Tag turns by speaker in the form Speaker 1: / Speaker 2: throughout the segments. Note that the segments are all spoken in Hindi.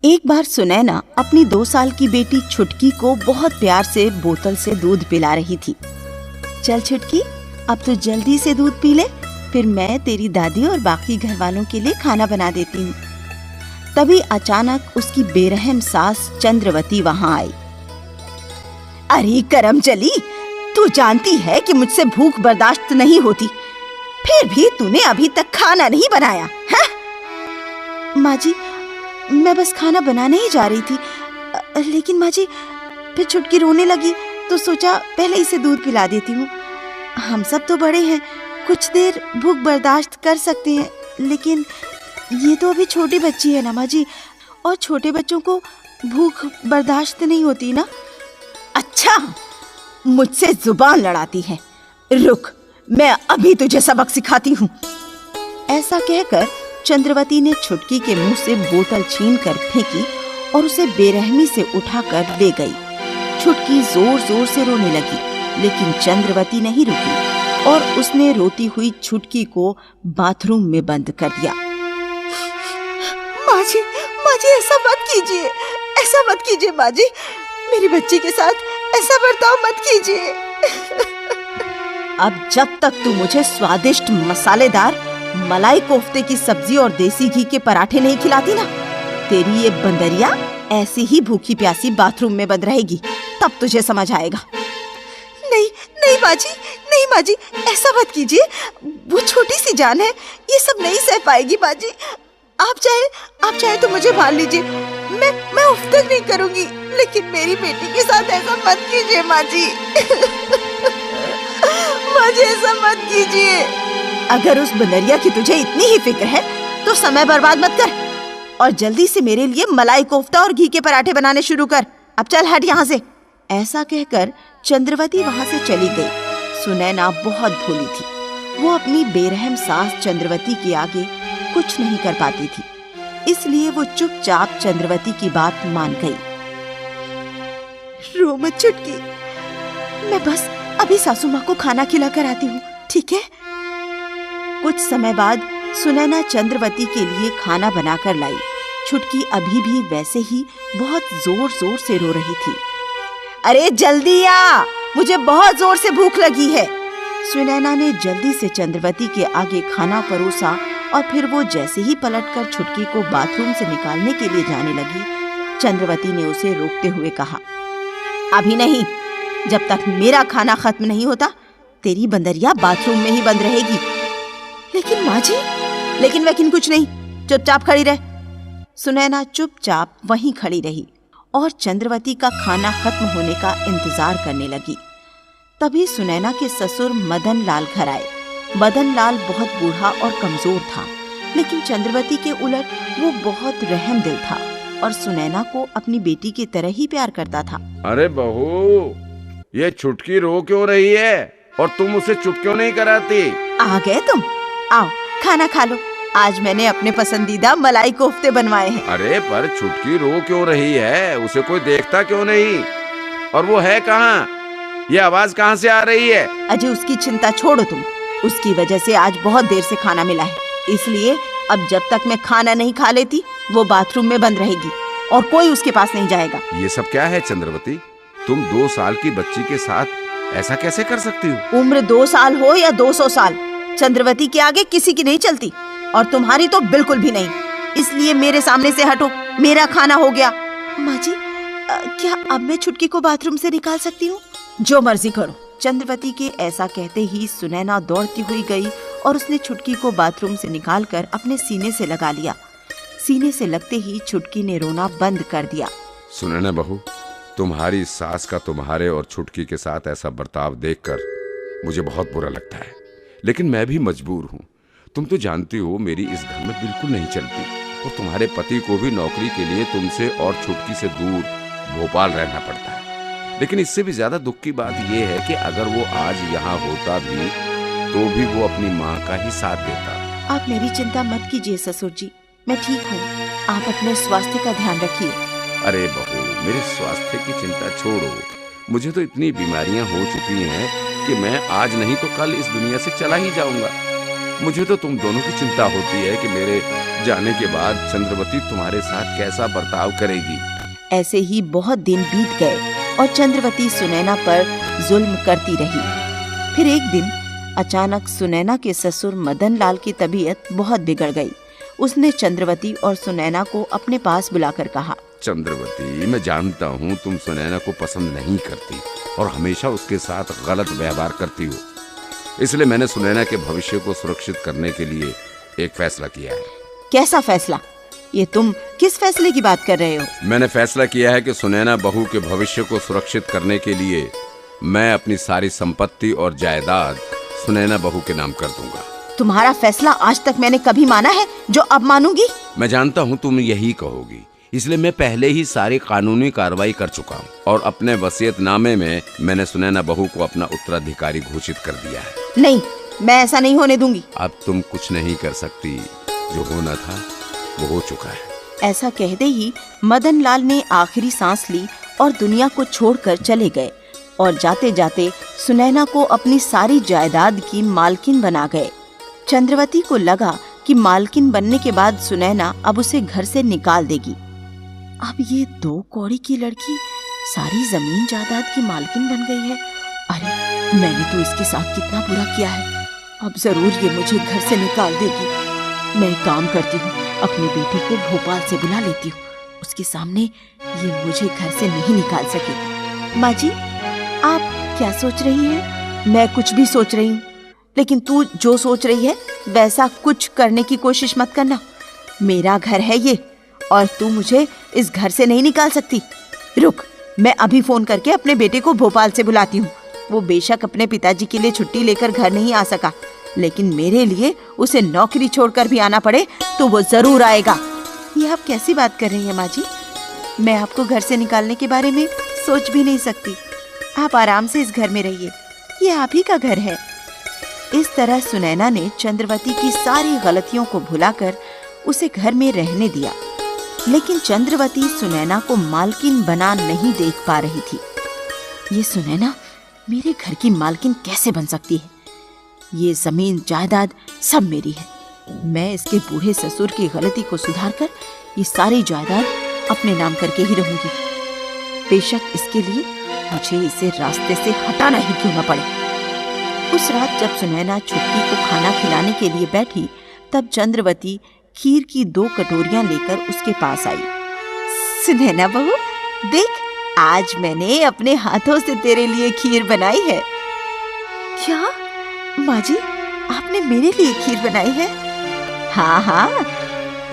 Speaker 1: एक बार सुनैना अपनी 2 साल की बेटी छुटकी को बहुत प्यार से बोतल से दूध पिला रही थी। चल छुटकी, अब तो जल्दी से दूध पी ले, फिर मैं तेरी दादी और बाकी घर वालों के लिए खाना बना देती हूँ। तभी अचानक उसकी बेरहम सास चंद्रवती वहाँ आई। अरे करम चली, तू जानती है कि मुझसे भूख बर्दाश्त नहीं होती, फिर भी तूने अभी तक खाना नहीं बनाया है? माँ जी, मैं बस खाना बनाने ही जा रही थी, लेकिन माँ जी फिर छुटकी रोने लगी तो सोचा पहले इसे दूध पिला देती हूँ। हम सब तो बड़े हैं, कुछ देर भूख बर्दाश्त कर सकते हैं, लेकिन ये तो अभी छोटी बच्ची है ना माँ जी, और छोटे बच्चों को भूख बर्दाश्त नहीं होती ना। अच्छा, मुझसे जुबान लड़ाती है, रुक मैं अभी तुझे सबक सिखाती हूँ। ऐसा कहकर चंद्रवती ने छुटकी के मुंह से बोतल छीनकर फेंकी और उसे बेरहमी से उठाकर ले गई। छुटकी जोर जोर से रोने लगी, लेकिन चंद्रवती नहीं रुकी और उसने रोती हुई छुटकी को बाथरूम में बंद कर दिया। माँ जी ऐसा मत कीजिए, ऐसा मत कीजिए माँ जी, मेरी बच्ची के साथ ऐसा बर्ताव मत कीजिए। अब जब तक तू मुझे स्वादिष्ट मसालेदार मलाई कोफ्ते की सब्जी और देसी घी के पराठे नहीं खिलाती ना, तेरी ये बंदरिया ऐसी ही भूखी प्यासी बाथरूम में बंद रहेगी, तब तुझे समझ आएगा। नहीं माँ जी, ऐसा मत कीजिए, वो छोटी सी जान है, ये सब नहीं सह पाएगी माँ जी। आप चाहे तो मुझे मार लीजिए, मैं उफ तक नहीं करूंगी, लेकिन मेरी बेटी के साथ ऐसा मत कीजिए माँ जी। माँ जी ऐसा मत कीजिए। अगर उस बंदरिया की तुझे इतनी ही फिक्र है तो समय बर्बाद मत कर और जल्दी से मेरे लिए मलाई कोफ्ता और घी के पराठे बनाने शुरू कर। अब चल हट यहाँ से। ऐसा कहकर चंद्रवती वहाँ से चली गई। सुनैना बहुत भोली थी, वो अपनी बेरहम सास चंद्रवती के आगे कुछ नहीं कर पाती थी, इसलिए वो चुपचाप चंद्रवती की बात मान गई। रो मत छुटकी, मैं बस अभी सासू माँ को खाना खिला कर आती हूँ, ठीक है? कुछ समय बाद सुनैना चंद्रवती के लिए खाना बनाकर लाई। छुटकी अभी भी वैसे ही बहुत जोर जोर से रो रही थी। अरे जल्दी आ, मुझे बहुत जोर से भूख लगी है। सुनैना ने जल्दी से चंद्रवती के आगे खाना परोसा और फिर वो जैसे ही पलटकर छुटकी को बाथरूम से निकालने के लिए जाने लगी, चंद्रवती ने उसे रोकते हुए कहा, अभी नहीं, जब तक मेरा खाना खत्म नहीं होता तेरी बंदरिया बाथरूम में ही बंद रहेगी। लेकिन माँ जी, लेकिन कुछ नहीं, चुपचाप खड़ी रह। सुनैना चुपचाप वहीं खड़ी रही और चंद्रवती का खाना खत्म होने का इंतजार करने लगी। तभी सुनैना के ससुर मदन लाल घर आए। मदन लाल बहुत बूढ़ा और कमजोर था, लेकिन चंद्रवती के उलट वो बहुत रहम दिल था और सुनैना को अपनी बेटी की तरह ही प्यार करता था।
Speaker 2: अरे बहू, ये छुटकी रो क्यों रही है और तुम उसे चुप क्यों नहीं कराती?
Speaker 1: आ गए तुम, आओ खाना खा लो। आज मैंने अपने पसंदीदा मलाई कोफ्ते बनवाए हैं।
Speaker 2: अरे पर छुटकी रो क्यों रही है? उसे कोई देखता क्यों नहीं? और वो है कहाँ? ये आवाज कहाँ से आ रही है?
Speaker 1: अजय, उसकी चिंता छोड़ो तुम, उसकी वजह से आज बहुत देर से खाना मिला है, इसलिए अब जब तक मैं खाना नहीं खा लेती वो बाथरूम में बंद रहेगी और कोई उसके पास नहीं जाएगा।
Speaker 2: ये सब क्या है चंद्रवती? तुम 2 साल की बच्ची के साथ ऐसा कैसे कर सकती हो?
Speaker 1: उम्र 2 साल हो या 200 साल, चंद्रवती के आगे किसी की नहीं चलती और तुम्हारी तो बिल्कुल भी नहीं, इसलिए मेरे सामने से हटो, मेरा खाना हो गया। माँ जी, क्या अब मैं छुटकी को बाथरूम से निकाल सकती हूँ? जो मर्जी करो। चंद्रवती के ऐसा कहते ही सुनैना दौड़ती हुई गई और उसने छुटकी को बाथरूम से निकालकर अपने सीने से लगा लिया। सीने से लगते ही छुटकी ने रोना बंद कर दिया।
Speaker 2: सुनैना बहू, तुम्हारी सास का तुम्हारे और छुटकी के साथ ऐसा बर्ताव देखकर मुझे बहुत बुरा लगता है, लेकिन मैं भी मजबूर हूँ। तुम तो जानती हो मेरी इस घर में बिल्कुल नहीं चलती और तुम्हारे पति को भी नौकरी के लिए तुमसे और छुटकी से दूर भोपाल रहना पड़ता है। लेकिन इससे भी ज्यादा दुख की बात यह है कि अगर वो आज यहाँ होता भी तो भी वो अपनी माँ का ही साथ देता।
Speaker 1: आप मेरी चिंता मत कीजिए ससुर जी, मैं ठीक हूँ, आप अपने स्वास्थ्य का ध्यान रखिए।
Speaker 2: अरे बहू, मेरे स्वास्थ्य की चिंता छोड़ो, मुझे तो इतनी बीमारियां हो चुकी हैं कि मैं आज नहीं तो कल इस दुनिया से चला ही जाऊंगा। मुझे तो तुम दोनों की चिंता होती है कि मेरे जाने के बाद चंद्रवती तुम्हारे साथ कैसा बर्ताव करेगी।
Speaker 1: ऐसे ही बहुत दिन बीत गए और चंद्रवती सुनैना पर जुल्म करती रही। फिर एक दिन अचानक सुनैना के ससुर मदन लाल की तबीयत बहुत बिगड़ गई। उसने चंद्रवती और सुनैना को अपने पास बुलाकर कहा,
Speaker 2: चंद्रवती, मैं जानता हूँ तुम सुनैना को पसंद नहीं करती और हमेशा उसके साथ गलत व्यवहार करती हो। इसलिए मैंने सुनैना के भविष्य को सुरक्षित करने के लिए एक फैसला किया है।
Speaker 1: कैसा फैसला? ये तुम किस फैसले की बात कर रहे हो?
Speaker 2: मैंने फैसला किया है कि सुनैना बहू के भविष्य को सुरक्षित करने के लिए मैं अपनी सारी संपत्ति और जायदाद सुनैना बहू के नाम कर दूंगा।
Speaker 1: तुम्हारा फैसला आज तक मैंने कभी माना है जो अब मानूंगी?
Speaker 2: मैं जानता हूँ तुम यही कहोगी, इसलिए मैं पहले ही सारी कानूनी कार्रवाई कर चुका हूँ और अपने वसीयतनामे में मैंने सुनैना बहू को अपना उत्तराधिकारी घोषित कर दिया है।
Speaker 1: नहीं, मैं ऐसा नहीं होने दूंगी।
Speaker 2: अब तुम कुछ नहीं कर सकती, जो होना था वो हो चुका है।
Speaker 1: ऐसा कहते ही मदन लाल ने आखिरी सांस ली और दुनिया को छोड़कर चले गए और जाते जाते सुनैना को अपनी सारी जायदाद की मालकिन बना गए। चंद्रवती को लगा कि मालकिन बनने के बाद सुनैना अब उसे घर से निकाल देगी। अब ये 2 कौड़ी की लड़की सारी जमीन जायदाद की मालकिन बन गई है। अरे, मैंने तो इसके साथ कितना बुरा किया है। अब जरूर ये मुझे घर से निकाल देगी। मैं एक काम करती हूँ, अपनी बेटी को भोपाल से बुला लेती हूँ। उसके सामने ये मुझे घर से नहीं निकाल सके। माँ जी, आप क्या सोच रही हैं? मैं कुछ भी सोच रही हूँ, लेकिन तू जो सोच रही है वैसा कुछ करने की कोशिश मत करना। मेरा घर है ये और तू मुझे इस घर से नहीं निकाल सकती। रुक, मैं अभी फोन करके अपने बेटे को भोपाल से बुलाती हूँ। वो बेशक अपने पिताजी के लिए छुट्टी लेकर घर नहीं आ सका, लेकिन मेरे लिए उसे नौकरी छोड़कर भी आना पड़े तो वो जरूर आएगा। ये आप कैसी बात कर रही हैं माँ जी? मैं आपको घर से निकालने के बारे में सोच भी नहीं सकती। आप आराम से इस घर में रहिए, ये आप ही का घर है। इस तरह सुनैना ने चंद्रवती की सारी गलतियों को भुलाकर उसे घर में रहने दिया। लेकिन चंद्रवती सुनैना को मालकिन बना नहीं देख पा रही थी। ये सुनैना मेरे घर की मालकिन कैसे बन सकती है? ये जमीन जायदाद सब मेरी है। मैं इसके बूढ़े ससुर की गलती को सुधारकर ये सारी जायदाद अपने नाम करके ही रहूंगी। बेशक इसके लिए मुझे इसे रास्ते से हटाना ही क्यों न पड़े। उस रात जब सुनैना छुटकी को खाना खिलाने के लिए बैठी, तब चंद्रवती खीर की 2 कटोरियां लेकर उसके पास आई। सुनैना बहू, देख, आज मैंने अपने हाथों से तेरे लिए खीर बनाई है। क्या माँ जी, आपने मेरे लिए खीर बनाई है? हाँ हाँ,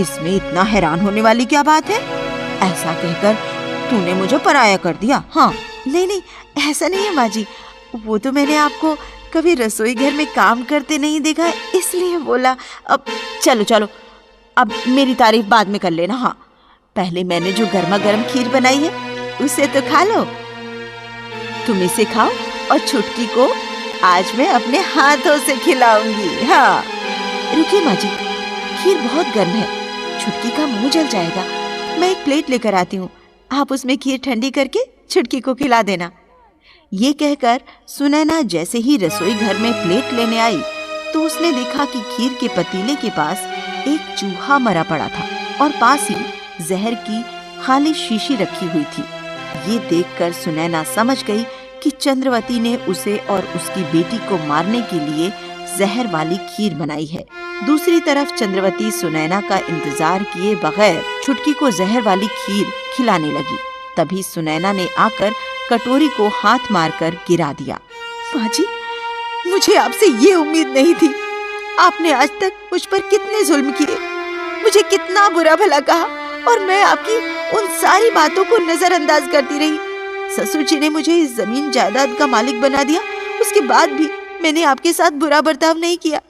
Speaker 1: इसमें इतना हैरान होने वाली क्या बात है? ऐसा कहकर तूने मुझे पराया कर दिया। हाँ, नहीं, ऐसा नहीं है माँ जी। वो तो मैंने आपको कभी रसोई घर में काम करते नहीं देखा, इसलिए बोला। अब चलो, अब मेरी तारीफ बाद में कर लेना। हाँ, पहले मैंने जो गर्मा गर्म खीर बनाई है उसे तो खा लो। तुम इसे खाओ और छुटकी को आज मैं अपने हाथों से खिलाऊंगी। हाँ, रुकिए माँ जी, खीर बहुत गर्म है, छुटकी का मुंह जल जाएगा। मैं एक प्लेट लेकर आती हूँ, आप उसमें खीर ठंडी करके छुटकी को खिला देना। ये कहकर सुनैना जैसे ही रसोई घर में प्लेट लेने आई तो उसने देखा कि खीर के पतीले के पास एक चूहा मरा पड़ा था और पास ही जहर की खाली शीशी रखी हुई थी। ये देखकर सुनैना समझ गई कि चंद्रवती ने उसे और उसकी बेटी को मारने के लिए जहर वाली खीर बनाई है। दूसरी तरफ चंद्रवती सुनैना का इंतजार किए बगैर छुटकी को जहर वाली खीर खिलाने लगी। तभी सुनैना ने आकर कटोरी को हाथ मारकर गिरा दिया। माँ जी, मुझे आपसे ये उम्मीद नहीं थी। आपने आज तक मुझ पर कितने जुल्म किए, मुझे कितना बुरा भला कहा और मैं आपकी उन सारी बातों को नजरअंदाज करती रही। ससुर जी ने मुझे इस जमीन जायदाद का मालिक बना दिया, उसके बाद भी मैंने आपके साथ बुरा बर्ताव नहीं किया।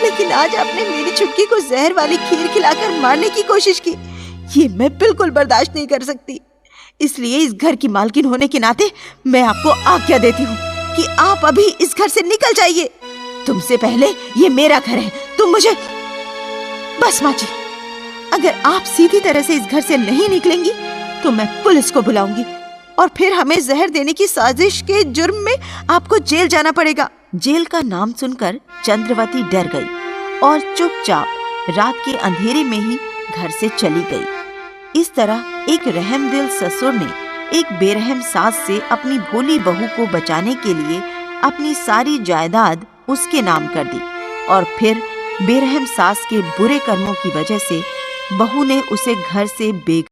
Speaker 1: लेकिन आज आपने मेरी छुटकी को जहर वाली खीर खिलाकर मारने की कोशिश की। ये मैं बिल्कुल बर्दाश्त नहीं कर सकती। इसलिए इस घर की मालकिन होने के नाते मैं आपको आज्ञा देती हूँ कि आप अभी इस घर से निकल जाइए। तुमसे पहले ये मेरा घर है, तुम मुझे। बस माँ जी, अगर आप सीधी तरह से इस घर से नहीं निकलेंगी तो मैं पुलिस को बुलाऊंगी और फिर हमें जहर देने की साजिश के जुर्म में आपको जेल जाना पड़ेगा। जेल का नाम सुनकर चंद्रवती डर गई और चुपचाप रात के अंधेरे में ही घर से चली गई। इस तरह एक रहमदिल ससुर ने एक बेरहम सास से अपनी भोली बहू को बचाने के लिए अपनी सारी जायदाद उसके नाम कर दी और फिर बेरहम सास के बुरे कर्मों की वजह से बहू ने उसे घर से बेघर